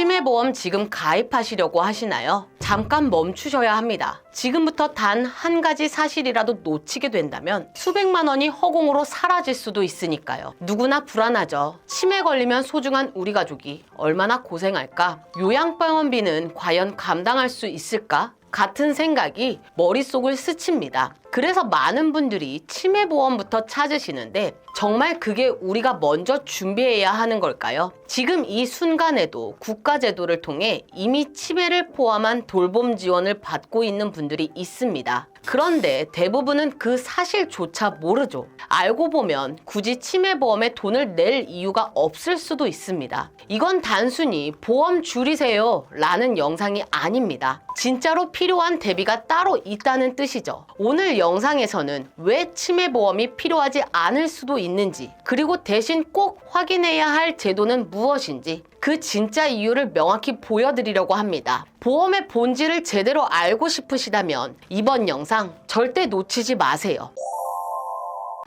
치매보험 지금 가입하시려고 하시나요? 잠깐 멈추셔야 합니다. 지금부터 단 한 가지 사실이라도 놓치게 된다면 수백만 원이 허공으로 사라질 수도 있으니까요. 누구나 불안하죠. 치매 걸리면 소중한 우리 가족이 얼마나 고생할까? 요양병원비는 과연 감당할 수 있을까? 같은 생각이 머릿속을 스칩니다. 그래서 많은 분들이 치매보험부터 찾으시는데 정말 그게 우리가 먼저 준비해야 하는 걸까요? 지금 이 순간에도 국가제도를 통해 이미 치매를 포함한 돌봄 지원을 받고 있는 분들이 있습니다. 그런데 대부분은 그 사실조차 모르죠. 알고 보면 굳이 치매보험에 돈을 낼 이유가 없을 수도 있습니다. 이건 단순히 보험 줄이세요 라는 영상이 아닙니다. 진짜로 필요한 대비가 따로 있다는 뜻이죠. 오늘 영상에서는 왜 치매보험이 필요하지 않을 수도 있는지, 그리고 대신 꼭 확인해야 할 제도는 무엇인지 그 진짜 이유를 명확히 보여드리려고 합니다. 보험의 본질을 제대로 알고 싶으시다면 이번 영상 절대 놓치지 마세요.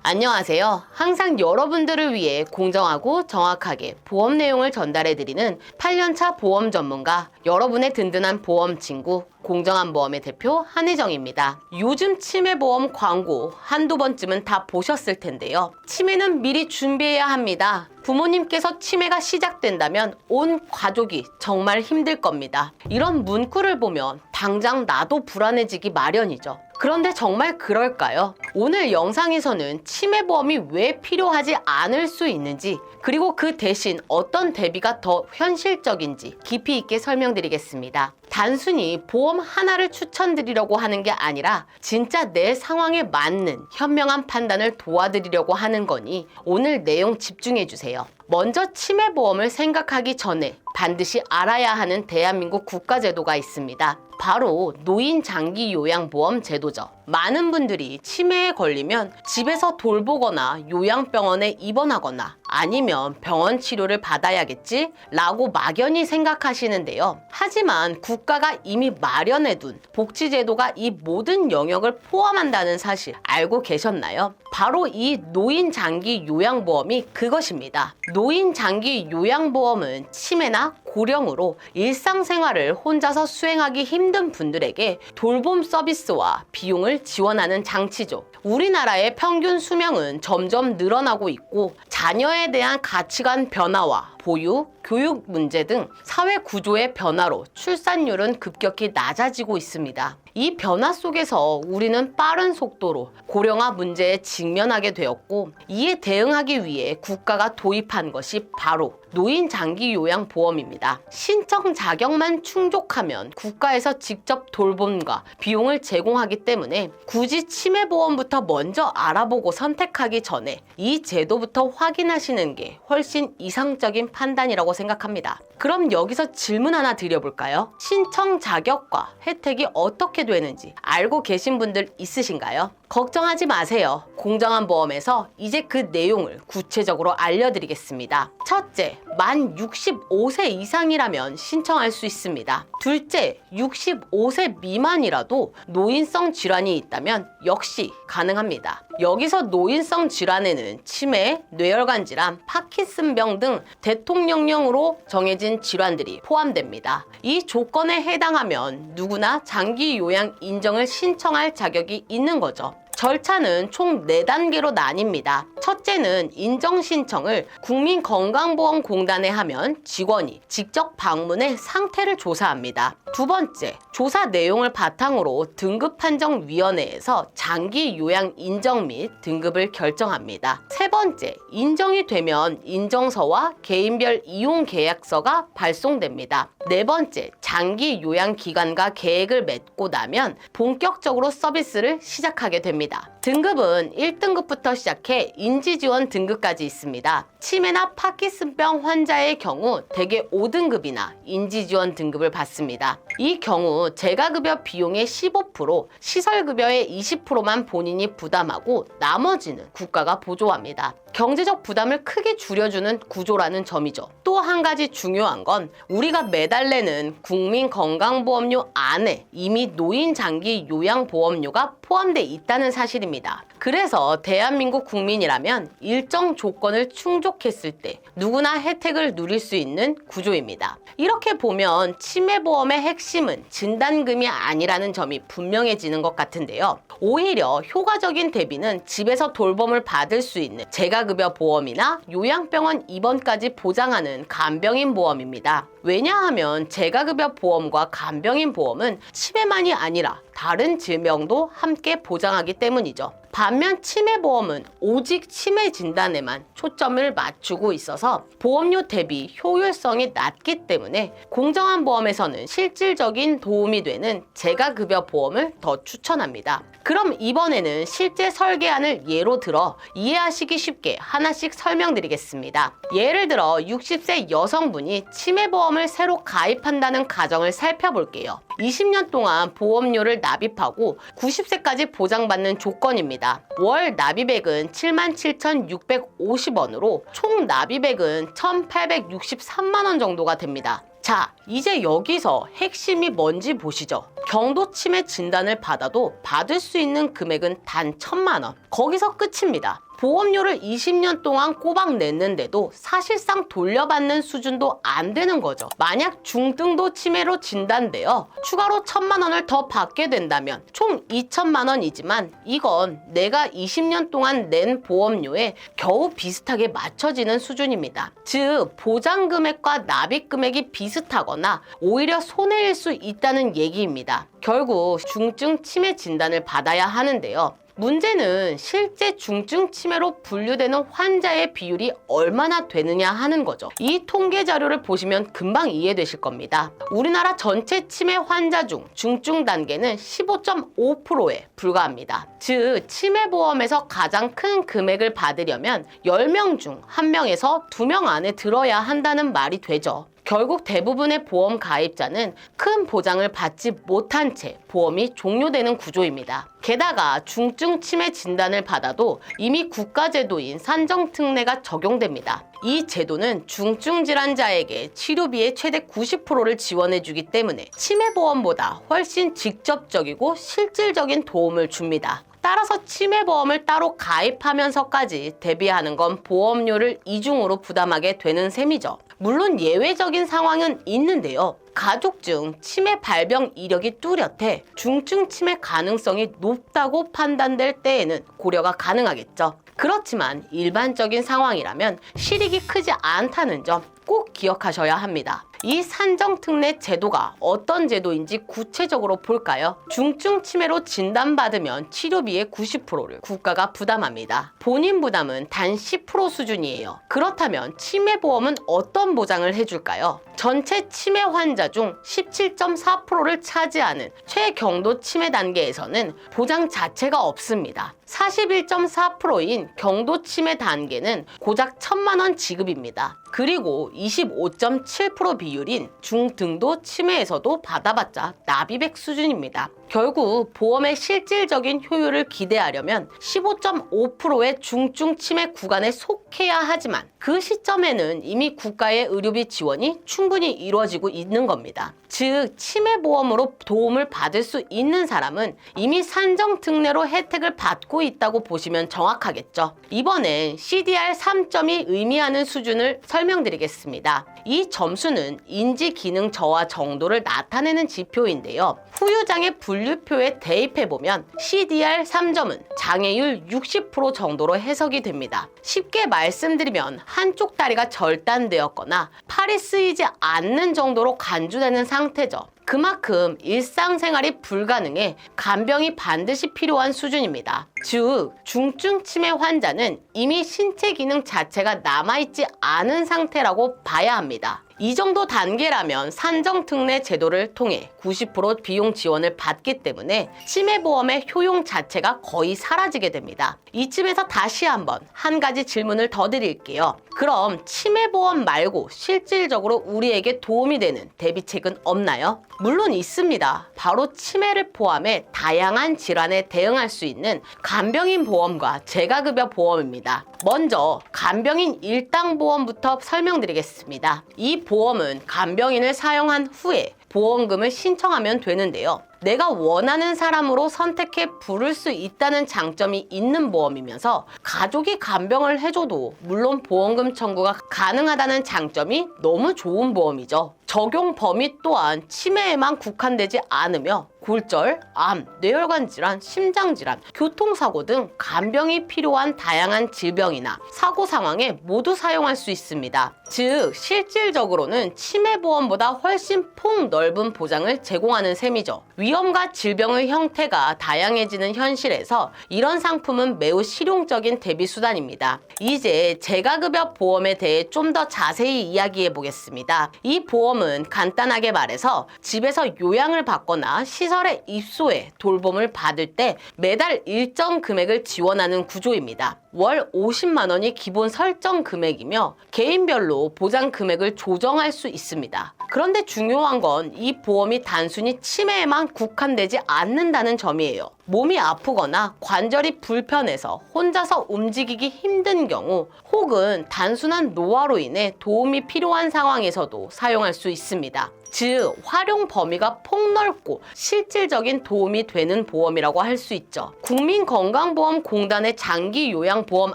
안녕하세요. 항상 여러분들을 위해 공정하고 정확하게 보험 내용을 전달해드리는 8년차 보험 전문가, 여러분의 든든한 보험 친구, 공정한 보험의 대표 한혜정입니다. 요즘 치매보험 광고 한두 번쯤은 다 보셨을 텐데요. 치매는 미리 준비해야 합니다. 부모님께서 치매가 시작된다면 온 가족이 정말 힘들 겁니다. 이런 문구를 보면 당장 나도 불안해지기 마련이죠. 그런데 정말 그럴까요? 오늘 영상에서는 치매보험이 왜 필요하지 않을 수 있는지, 그리고 그 대신 어떤 대비가 더 현실적인지 깊이 있게 설명드리겠습니다. 단순히 보험 하나를 추천드리려고 하는 게 아니라 진짜 내 상황에 맞는 현명한 판단을 도와드리려고 하는 거니 오늘 내용 집중해주세요. 먼저 치매보험을 생각하기 전에 반드시 알아야 하는 대한민국 국가제도가 있습니다. 바로 노인장기요양보험 제도죠. 많은 분들이 치매에 걸리면 집에서 돌보거나 요양병원에 입원하거나 아니면 병원 치료를 받아야겠지 라고 막연히 생각하시는데요. 하지만 국가가 이미 마련해둔 복지제도가 이 모든 영역을 포함한다는 사실 알고 계셨나요? 바로 이 노인장기요양보험이 그것입니다. 노인장기요양보험은 치매나 고령으로 일상생활을 혼자서 수행하기 힘든 분들에게 돌봄 서비스와 비용을 지원하는 장치죠. 우리나라의 평균 수명은 점점 늘어나고 있고 자녀에 대한 가치관 변화와 보육, 교육 문제 등 사회 구조의 변화로 출산율은 급격히 낮아지고 있습니다. 이 변화 속에서 우리는 빠른 속도로 고령화 문제에 직면하게 되었고, 이에 대응하기 위해 국가가 도입한 것이 바로 노인장기요양보험입니다. 신청 자격만 충족하면 국가에서 직접 돌봄과 비용을 제공하기 때문에 굳이 치매보험부터 먼저 알아보고 선택하기 전에 이 제도부터 확인하시는 게 훨씬 이상적인 판단이라고 생각합니다. 그럼 여기서 질문 하나 드려볼까요? 신청 자격과 혜택이 어떻게 되는지 알고 계신 분들 있으신가요? 걱정하지 마세요. 공정한 보험에서 이제 그 내용을 구체적으로 알려드리겠습니다. 첫째, 만 65세 이상이라면 신청할 수 있습니다. 둘째, 65세 미만이라도 노인성 질환이 있다면 역시 가능합니다. 여기서 노인성 질환에는 치매, 뇌혈관 질환, 파킨슨병 등 대통령령으로 정해진 질환들이 포함됩니다. 이 조건에 해당하면 누구나 장기 요양 인정을 신청할 자격이 있는 거죠. 절차는 총 4단계로 나뉩니다. 첫째는 인정 신청을 국민건강보험공단에 하면 직원이 직접 방문해 상태를 조사합니다. 두 번째, 조사 내용을 바탕으로 등급판정위원회에서 장기 요양 인정 및 등급을 결정합니다. 세 번째, 인정이 되면 인정서와 개인별 이용 계약서가 발송됩니다. 네 번째, 장기 요양 기간과 계획을 맺고 나면 본격적으로 서비스를 시작하게 됩니다. 등급은 1등급부터 시작해 인지지원 등급까지 있습니다. 치매나 파킨슨병 환자의 경우 대개 5등급이나 인지지원 등급을 받습니다. 이 경우 재가급여 비용의 15%, 시설급여의 20%만 본인이 부담하고 나머지는 국가가 보조합니다. 경제적 부담을 크게 줄여주는 구조라는 점이죠. 또 한 가지 중요한 건 우리가 매달 내는 국민건강보험료 안에 이미 노인장기요양보험료가 포함돼 있다는 사실입니다. 그래서 대한민국 국민이라면 일정 조건을 충족했을 때 누구나 혜택을 누릴 수 있는 구조입니다. 이렇게 보면 치매보험의 핵심은 진단금이 아니라는 점이 분명해지는 것 같은데요. 오히려 효과적인 대비는 집에서 돌봄을 받을 수 있는 재가급여 보험이나 요양병원 입원까지 보장하는 간병인 보험입니다. 왜냐하면 재가급여 보험과 간병인 보험은 치매만이 아니라 다른 질병도 함께 보장하기 때문이죠. 반면 치매보험은 오직 치매 진단에만 초점을 맞추고 있어서 보험료 대비 효율성이 낮기 때문에 공정한 보험에서는 실질적인 도움이 되는 재가급여 보험을 더 추천합니다. 그럼 이번에는 실제 설계안을 예로 들어 이해하시기 쉽게 하나씩 설명드리겠습니다. 예를 들어 60세 여성분이 치매보험을 새로 가입한다는 가정을 살펴볼게요. 20년 동안 보험료를 납입하고 90세까지 보장받는 조건입니다. 월 납입액은 77,650원으로 총 납입액은 1,863만 원 정도가 됩니다. 자, 이제 여기서 핵심이 뭔지 보시죠. 경도 치매 진단을 받아도 받을 수 있는 금액은 단 1,000만 원. 거기서 끝입니다. 보험료를 20년 동안 꼬박 냈는데도 사실상 돌려받는 수준도 안 되는 거죠. 만약 중등도 치매로 진단되어 추가로 1,000만 원을 더 받게 된다면 총 2,000만 원이지만 이건 내가 20년 동안 낸 보험료에 겨우 비슷하게 맞춰지는 수준입니다. 즉, 보장 금액과 납입 금액이 비슷하거나 오히려 손해일 수 있다는 얘기입니다. 결국 중증 치매 진단을 받아야 하는데요. 문제는 실제 중증 치매로 분류되는 환자의 비율이 얼마나 되느냐 하는 거죠. 이 통계 자료를 보시면 금방 이해되실 겁니다. 우리나라 전체 치매 환자 중 중증 단계는 15.5%에 불과합니다. 즉, 치매보험에서 가장 큰 금액을 받으려면 10명 중 1명에서 2명 안에 들어야 한다는 말이 되죠. 결국 대부분의 보험 가입자는 큰 보장을 받지 못한 채 보험이 종료되는 구조입니다. 게다가 중증 치매 진단을 받아도 이미 국가제도인 산정특례가 적용됩니다. 이 제도는 중증 질환자에게 치료비의 최대 90%를 지원해주기 때문에 치매보험보다 훨씬 직접적이고 실질적인 도움을 줍니다. 따라서 치매보험을 따로 가입하면서까지 대비하는 건 보험료를 이중으로 부담하게 되는 셈이죠. 물론 예외적인 상황은 있는데요. 가족 중 치매 발병 이력이 뚜렷해 중증 치매 가능성이 높다고 판단될 때에는 고려가 가능하겠죠. 그렇지만 일반적인 상황이라면 실익이 크지 않다는 점 꼭 기억하셔야 합니다. 이 산정특례 제도가 어떤 제도인지 구체적으로 볼까요? 중증 치매로 진단받으면 치료비의 90%를 국가가 부담합니다. 본인 부담은 단 10% 수준이에요. 그렇다면 치매보험은 어떤 보장을 해줄까요? 전체 치매 환자 중 17.4%를 차지하는 최경도 치매 단계에서는 보장 자체가 없습니다. 41.4%인 경도 치매 단계는 고작 1,000만 원 지급입니다. 그리고 25.7% 비율인 중등도 치매에서도 받아봤자 납입액 수준입니다. 결국 보험의 실질적인 효율을 기대하려면 15.5%의 중증 치매 구간에 속해야 하지만 그 시점에는 이미 국가의 의료비 지원이 충분히 이루어지고 있는 겁니다. 즉, 치매보험으로 도움을 받을 수 있는 사람은 이미 산정특례로 혜택을 받고 있다고 보시면 정확하겠죠. 이번엔 CDR 3점이 의미하는 수준을 설명드리겠습니다. 이 점수는 인지기능 저하 정도를 나타내는 지표인데요. 후유장애 분류표에 대입해보면 CDR 3점은 장애율 60% 정도로 해석이 됩니다. 쉽게 말씀드리면 한쪽 다리가 절단되었거나 팔이 쓰이지 않는 정도로 간주되는 상태죠. 그만큼 일상생활이 불가능해 간병이 반드시 필요한 수준입니다. 즉, 중증 치매 환자는 이미 신체 기능 자체가 남아있지 않은 상태라고 봐야 합니다. 이 정도 단계라면 산정특례 제도를 통해 90% 비용 지원을 받기 때문에 치매보험의 효용 자체가 거의 사라지게 됩니다. 이쯤에서 다시 한번 한 가지 질문을 더 드릴게요. 그럼 치매보험 말고 실질적으로 우리에게 도움이 되는 대비책은 없나요? 물론 있습니다. 바로 치매를 포함해 다양한 질환에 대응할 수 있는 간병인 보험과 재가급여 보험입니다. 먼저 간병인 일당 보험부터 설명드리겠습니다. 이 보험은 간병인을 사용한 후에 보험금을 신청하면 되는데요. 내가 원하는 사람으로 선택해 부를 수 있다는 장점이 있는 보험이면서 가족이 간병을 해줘도 물론 보험금 청구가 가능하다는 장점이 너무 좋은 보험이죠. 적용 범위 또한 치매에만 국한되지 않으며 골절, 암, 뇌혈관 질환, 심장 질환, 교통사고 등 간병이 필요한 다양한 질병이나 사고 상황에 모두 사용할 수 있습니다. 즉 실질적으로는 치매보험보다 훨씬 폭넓은 보장을 제공하는 셈이죠. 위험과 질병의 형태가 다양해지는 현실에서 이런 상품은 매우 실용적인 대비 수단입니다. 이제 재가급여 보험에 대해 좀 더 자세히 이야기해 보겠습니다. 이 보험은 간단하게 말해서 집에서 요양을 받거나 시설에 입소해 돌봄을 받을 때 매달 일정 금액을 지원하는 구조입니다. 월 50만 원이 기본 설정 금액이며 개인별로 보장 금액을 조정할 수 있습니다. 그런데 중요한 건 이 보험이 단순히 치매에만 국한되지 않는다는 점이에요. 몸이 아프거나 관절이 불편해서 혼자서 움직이기 힘든 경우 혹은 단순한 노화로 인해 도움이 필요한 상황에서도 사용할 수 있습니다. 즉 활용 범위가 폭넓고 실질적인 도움이 되는 보험이라고 할 수 있죠. 국민건강보험공단의 장기요양보험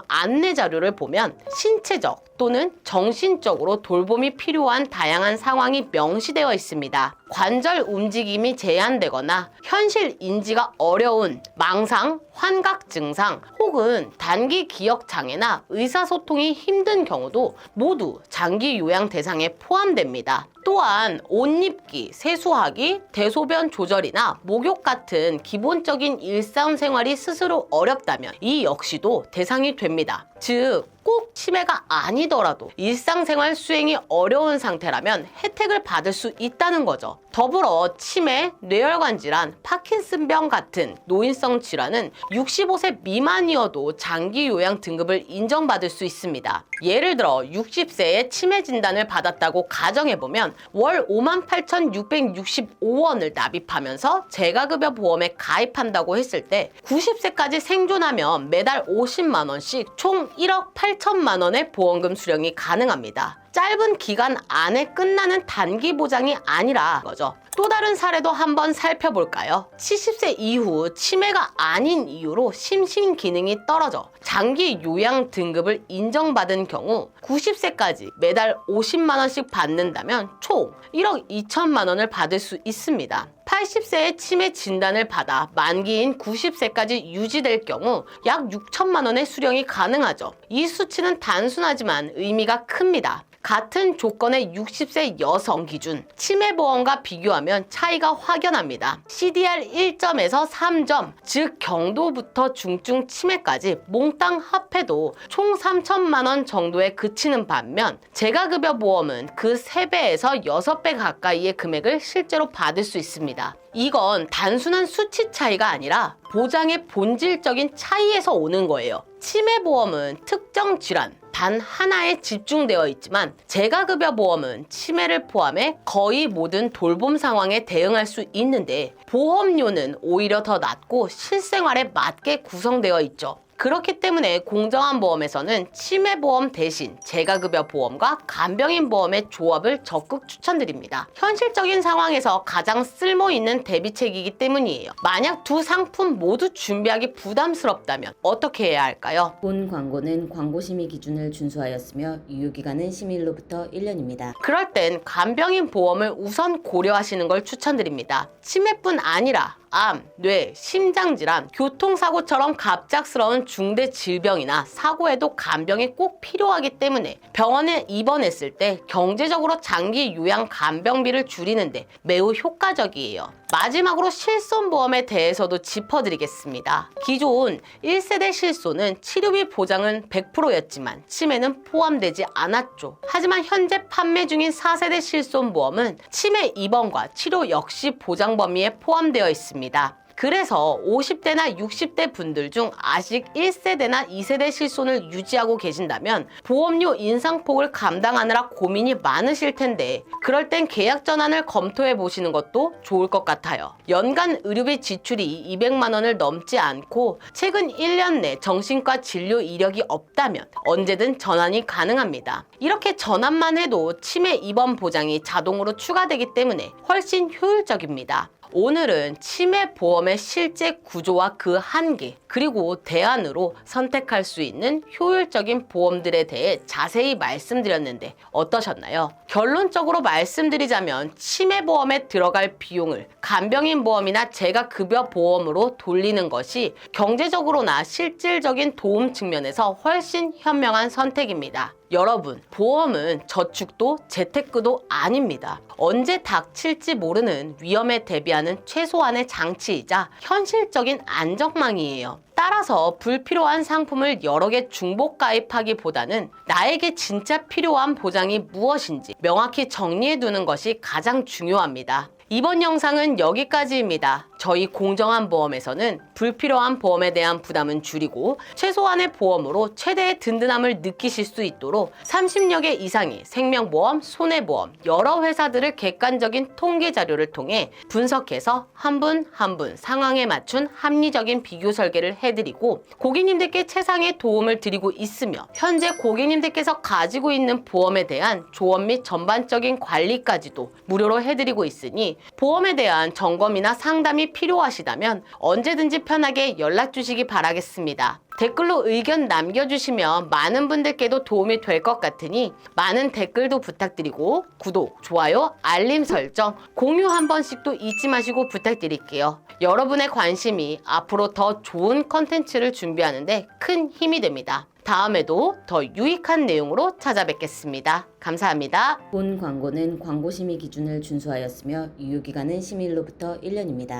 안내 자료를 보면 신체적 또는 정신적으로 돌봄이 필요한 다양한 상황이 명시되어 있습니다. 관절 움직임이 제한되거나 현실 인지가 어려운 망상, 환각 증상 혹은 단기 기억 장애나 의사소통이 힘든 경우도 모두 장기 요양 대상에 포함됩니다. 또한 옷 입기, 세수하기, 대소변 조절이나 목욕 같은 기본적인 일상생활이 스스로 어렵다면 이 역시도 대상이 됩니다. 즉 꼭 치매가 아니더라도 일상생활 수행이 어려운 상태라면 혜택을 받을 수 있다는 거죠. 더불어 치매, 뇌혈관 질환, 파킨슨병 같은 노인성 질환은 65세 미만이어도 장기 요양 등급을 인정받을 수 있습니다. 예를 들어 60세에 치매 진단을 받았다고 가정해보면 월 58,665원을 납입하면서 재가급여 보험에 가입한다고 했을 때 90세까지 생존하면 매달 50만 원씩 총 1억 8천만 원의 보험금 수령이 가능합니다. 짧은 기간 안에 끝나는 단기 보장이 아니라 거죠. 또 다른 사례도 한번 살펴볼까요? 70세 이후 치매가 아닌 이유로 심신 기능이 떨어져 장기 요양 등급을 인정받은 경우 90세까지 매달 50만 원씩 받는다면 총 1억 2천만 원을 받을 수 있습니다. 80세에 치매 진단을 받아 만기인 90세까지 유지될 경우 약 6천만 원의 수령이 가능하죠. 이 수치는 단순하지만 의미가 큽니다. 같은 조건의 60세 여성 기준 치매보험과 비교하면 차이가 확연합니다. CDR 1점에서 3점, 즉 경도부터 중증 치매까지 몽땅 합해도 총 3천만 원 정도에 그치는 반면 재가급여 보험은 그 3배에서 6배 가까이의 금액을 실제로 받을 수 있습니다. 이건 단순한 수치 차이가 아니라 보장의 본질적인 차이에서 오는 거예요. 치매보험은 특정 질환 단 하나에 집중되어 있지만 재가급여 보험은 치매를 포함해 거의 모든 돌봄 상황에 대응할 수 있는데 보험료는 오히려 더 낮고 실생활에 맞게 구성되어 있죠. 그렇기 때문에 공정한 보험에서는 치매보험 대신 재가급여 보험과 간병인 보험의 조합을 적극 추천드립니다. 현실적인 상황에서 가장 쓸모있는 대비책이기 때문이에요. 만약 두 상품 모두 준비하기 부담스럽다면 어떻게 해야 할까요? 본 광고는 광고심의 기준을 준수하였으며 유효기간은 심의일로부터 1년입니다. 그럴 땐 간병인 보험을 우선 고려하시는 걸 추천드립니다. 치매뿐 아니라 암, 뇌, 심장질환, 교통사고처럼 갑작스러운 중대 질병이나 사고에도 간병이 꼭 필요하기 때문에 병원에 입원했을 때 경제적으로 장기 요양 간병비를 줄이는데 매우 효과적이에요. 마지막으로 실손보험에 대해서도 짚어드리겠습니다. 기존 1세대 실손은 치료비 보장은 100%였지만 치매는 포함되지 않았죠. 하지만 현재 판매 중인 4세대 실손보험은 치매 입원과 치료 역시 보장 범위에 포함되어 있습니다. 그래서 50대나 60대 분들 중 아직 1세대나 2세대 실손을 유지하고 계신다면 보험료 인상폭을 감당하느라 고민이 많으실 텐데 그럴 땐 계약 전환을 검토해 보시는 것도 좋을 것 같아요. 연간 의료비 지출이 200만 원을 넘지 않고 최근 1년 내 정신과 진료 이력이 없다면 언제든 전환이 가능합니다. 이렇게 전환만 해도 치매 입원 보장이 자동으로 추가되기 때문에 훨씬 효율적입니다. 오늘은 치매 보험의 실제 구조와 그 한계, 그리고 대안으로 선택할 수 있는 효율적인 보험들에 대해 자세히 말씀드렸는데 어떠셨나요? 결론적으로 말씀드리자면 치매 보험에 들어갈 비용을 간병인 보험이나 재가급여 보험으로 돌리는 것이 경제적으로나 실질적인 도움 측면에서 훨씬 현명한 선택입니다. 여러분, 보험은 저축도 재테크도 아닙니다. 언제 닥칠지 모르는 위험에 대비하는 최소한의 장치이자 현실적인 안전망이에요. 따라서 불필요한 상품을 여러 개 중복 가입하기보다는 나에게 진짜 필요한 보장이 무엇인지 명확히 정리해 두는 것이 가장 중요합니다. 이번 영상은 여기까지입니다. 저희 공정한 보험에서는 불필요한 보험에 대한 부담은 줄이고 최소한의 보험으로 최대의 든든함을 느끼실 수 있도록 30여 개 이상의 생명보험, 손해보험, 여러 회사들을 객관적인 통계 자료를 통해 분석해서 한 분 한 분 상황에 맞춘 합리적인 비교 설계를 해드리고 고객님들께 최상의 도움을 드리고 있으며 현재 고객님들께서 가지고 있는 보험에 대한 조언 및 전반적인 관리까지도 무료로 해드리고 있으니 보험에 대한 점검이나 상담이 필요하시다면 언제든지 편하게 연락 주시기 바라겠습니다. 댓글로 의견 남겨주시면 많은 분들께도 도움이 될 것 같으니 많은 댓글도 부탁드리고 구독, 좋아요, 알림 설정, 공유 한 번씩도 잊지 마시고 부탁드릴게요. 여러분의 관심이 앞으로 더 좋은 컨텐츠를 준비하는데 큰 힘이 됩니다. 다음에도 더 유익한 내용으로 찾아뵙겠습니다. 감사합니다. 본 광고는 광고 심의 기준을 준수하였으며 유효기간은 심의일로부터 1년입니다.